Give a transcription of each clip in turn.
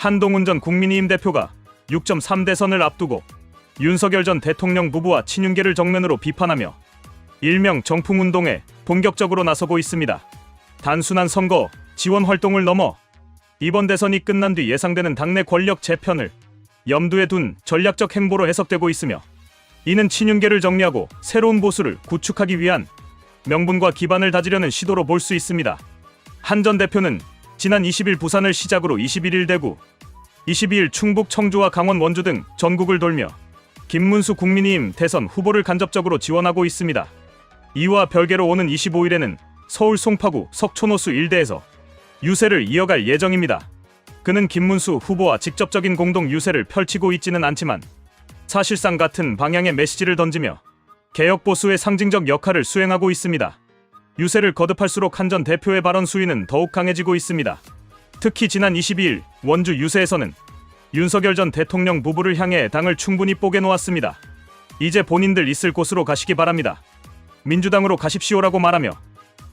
한동훈 전 국민의힘 대표가 6.3대선을 앞두고 윤석열 전 대통령 부부와 친윤계를 정면으로 비판하며 일명 정풍운동에 본격적으로 나서고 있습니다. 단순한 선거 지원 활동을 넘어 이번 대선이 끝난 뒤 예상되는 당내 권력 재편을 염두에 둔 전략적 행보로 해석되고 있으며, 이는 친윤계를 정리하고 새로운 보수를 구축하기 위한 명분과 기반을 다지려는 시도로 볼 수 있습니다. 한 전 대표는 지난 20일 부산을 시작으로 21일 대구, 22일 충북 청주와 강원 원주 등 전국을 돌며 김문수 국민의힘 대선 후보를 간접적으로 지원하고 있습니다. 이와 별개로 오는 25일에는 서울 송파구 석촌호수 일대에서 유세를 이어갈 예정입니다. 그는 김문수 후보와 직접적인 공동 유세를 펼치고 있지는 않지만 사실상 같은 방향의 메시지를 던지며 개혁 보수의 상징적 역할을 수행하고 있습니다. 유세를 거듭할수록 한 전 대표의 발언 수위는 더욱 강해지고 있습니다. 특히 지난 22일 원주 유세에서는 윤석열 전 대통령 부부를 향해 당을 충분히 뽀개 놓았습니다. 이제 본인들 있을 곳으로 가시기 바랍니다. 민주당으로 가십시오라고 말하며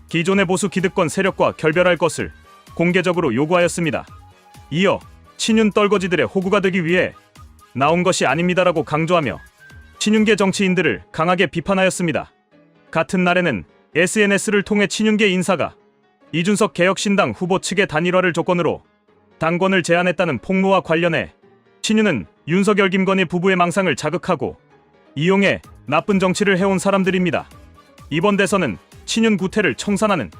기존의 보수 기득권 세력과 결별할 것을 공개적으로 요구하였습니다. 이어 친윤 떨거지들의 호구가 되기 위해 나온 것이 아닙니다라고 강조하며 친윤계 정치인들을 강하게 비판하였습니다. 같은 날에는 SNS를 통해 친윤계 인사가 이준석 개혁신당 후보 측의 단일화를 조건으로 당권을 제안했다는 폭로와 관련해 친윤은 윤석열 김건희 부부의 망상을 자극하고 이용해 나쁜 정치를 해온 사람들입니다. 이번 대선은 친윤 구태를 청산하는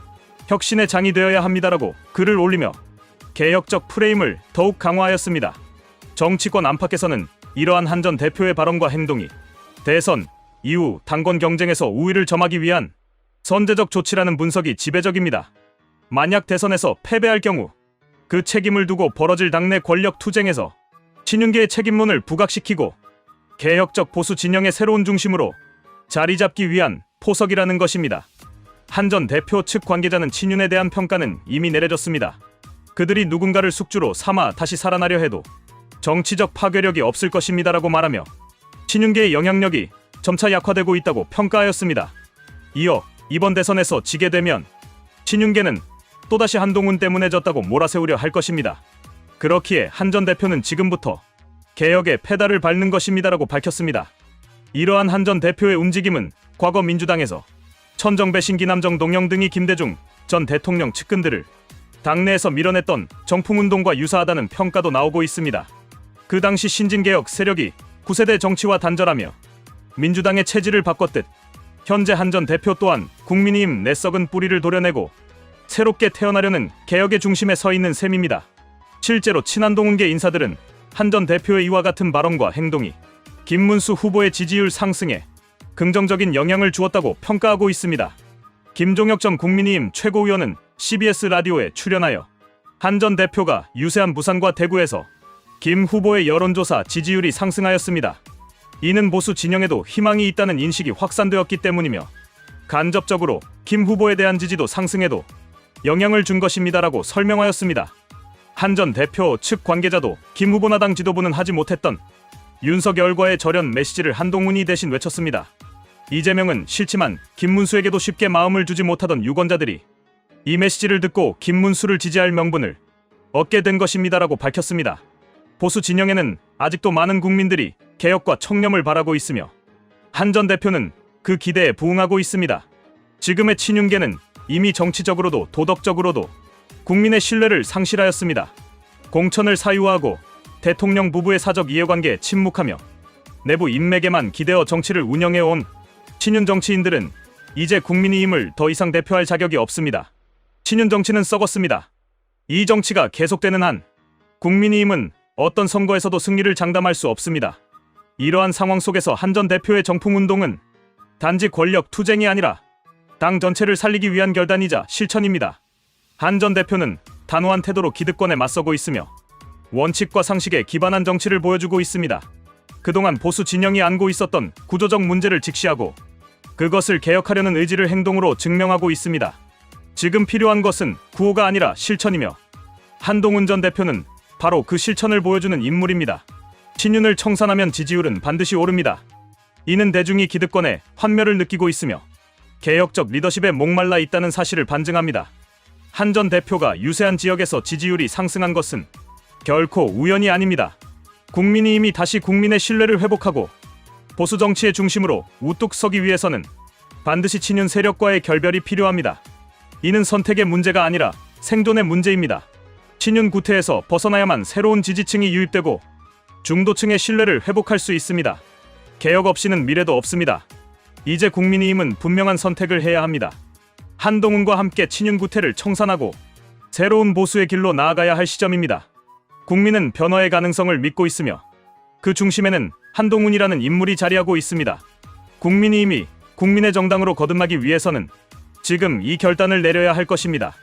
혁신의 장이 되어야 합니다라고 글을 올리며 개혁적 프레임을 더욱 강화하였습니다. 정치권 안팎에서는 이러한 한 전 대표의 발언과 행동이 대선 이후 당권 경쟁에서 우위를 점하기 위한 선제적 조치라는 분석이 지배적입니다. 만약 대선에서 패배할 경우 그 책임을 두고 벌어질 당내 권력 투쟁에서 친윤계의 책임론을 부각시키고 개혁적 보수 진영의 새로운 중심으로 자리 잡기 위한 포석이라는 것입니다. 한 전 대표 측 관계자는 친윤에 대한 평가는 이미 내려졌습니다. 그들이 누군가를 숙주로 삼아 다시 살아나려 해도 정치적 파괴력이 없을 것입니다라고 말하며 친윤계의 영향력이 점차 약화되고 있다고 평가하였습니다. 이어 이번 대선에서 지게 되면 친윤계는 또다시 한동훈 때문에 졌다고 몰아세우려 할 것입니다. 그렇기에 한 전 대표는 지금부터 개혁의 페달을 밟는 것입니다라고 밝혔습니다. 이러한 한 전 대표의 움직임은 과거 민주당에서 천정배, 신기남정, 동영 등이 김대중 전 대통령 측근들을 당내에서 밀어냈던 정풍운동과 유사하다는 평가도 나오고 있습니다. 그 당시 신진개혁 세력이 9세대 정치와 단절하며 민주당의 체질을 바꿨듯 현재 한 전 대표 또한 국민의힘 내 썩은 뿌리를 도려내고 새롭게 태어나려는 개혁의 중심에 서 있는 셈입니다. 실제로 친한동훈계 인사들은 한 전 대표의 이와 같은 발언과 행동이 김문수 후보의 지지율 상승에 긍정적인 영향을 주었다고 평가하고 있습니다. 김종혁 전 국민의힘 최고위원은 CBS 라디오에 출연하여 한 전 대표가 유세한 부산과 대구에서 김 후보의 여론조사 지지율이 상승하였습니다. 이는 보수 진영에도 희망이 있다는 인식이 확산되었기 때문이며 간접적으로 김 후보에 대한 지지도 상승에도 영향을 준 것입니다라고 설명하였습니다. 한 전 대표 측 관계자도 김 후보나 당 지도부는 하지 못했던 윤석열과의 절연 메시지를 한동훈이 대신 외쳤습니다. 이재명은 싫지만 김문수에게도 쉽게 마음을 주지 못하던 유권자들이 이 메시지를 듣고 김문수를 지지할 명분을 얻게 된 것입니다라고 밝혔습니다. 보수 진영에는 아직도 많은 국민들이 개혁과 청렴을 바라고 있으며 한 전 대표는 그 기대에 부응하고 있습니다. 지금의 친윤계는 이미 정치적으로도 도덕적으로도 국민의 신뢰를 상실하였습니다. 공천을 사유화하고 대통령 부부의 사적 이해관계에 침묵하며 내부 인맥에만 기대어 정치를 운영해온 친윤 정치인들은 이제 국민의힘을 더 이상 대표할 자격이 없습니다. 친윤 정치는 썩었습니다. 이 정치가 계속되는 한 국민의힘은 어떤 선거에서도 승리를 장담할 수 없습니다. 이러한 상황 속에서 한 전 대표의 정풍운동은 단지 권력 투쟁이 아니라 당 전체를 살리기 위한 결단이자 실천입니다. 한 전 대표는 단호한 태도로 기득권에 맞서고 있으며 원칙과 상식에 기반한 정치를 보여주고 있습니다. 그동안 보수 진영이 안고 있었던 구조적 문제를 직시하고 그것을 개혁하려는 의지를 행동으로 증명하고 있습니다. 지금 필요한 것은 구호가 아니라 실천이며 한동훈 전 대표는 바로 그 실천을 보여주는 인물입니다. 친윤을 청산하면 지지율은 반드시 오릅니다. 이는 대중이 기득권에 환멸을 느끼고 있으며 개혁적 리더십에 목말라 있다는 사실을 반증합니다. 한 전 대표가 유세한 지역에서 지지율이 상승한 것은 결코 우연이 아닙니다. 국민의힘이 다시 국민의 신뢰를 회복하고 보수 정치의 중심으로 우뚝 서기 위해서는 반드시 친윤 세력과의 결별이 필요합니다. 이는 선택의 문제가 아니라 생존의 문제입니다. 친윤 구태에서 벗어나야만 새로운 지지층이 유입되고 중도층의 신뢰를 회복할 수 있습니다. 개혁 없이는 미래도 없습니다. 이제 국민의힘은 분명한 선택을 해야 합니다. 한동훈과 함께 친윤 구태를 청산하고 새로운 보수의 길로 나아가야 할 시점입니다. 국민은 변화의 가능성을 믿고 있으며 그 중심에는 한동훈이라는 인물이 자리하고 있습니다. 국민의힘이 국민의 정당으로 거듭나기 위해서는 지금 이 결단을 내려야 할 것입니다.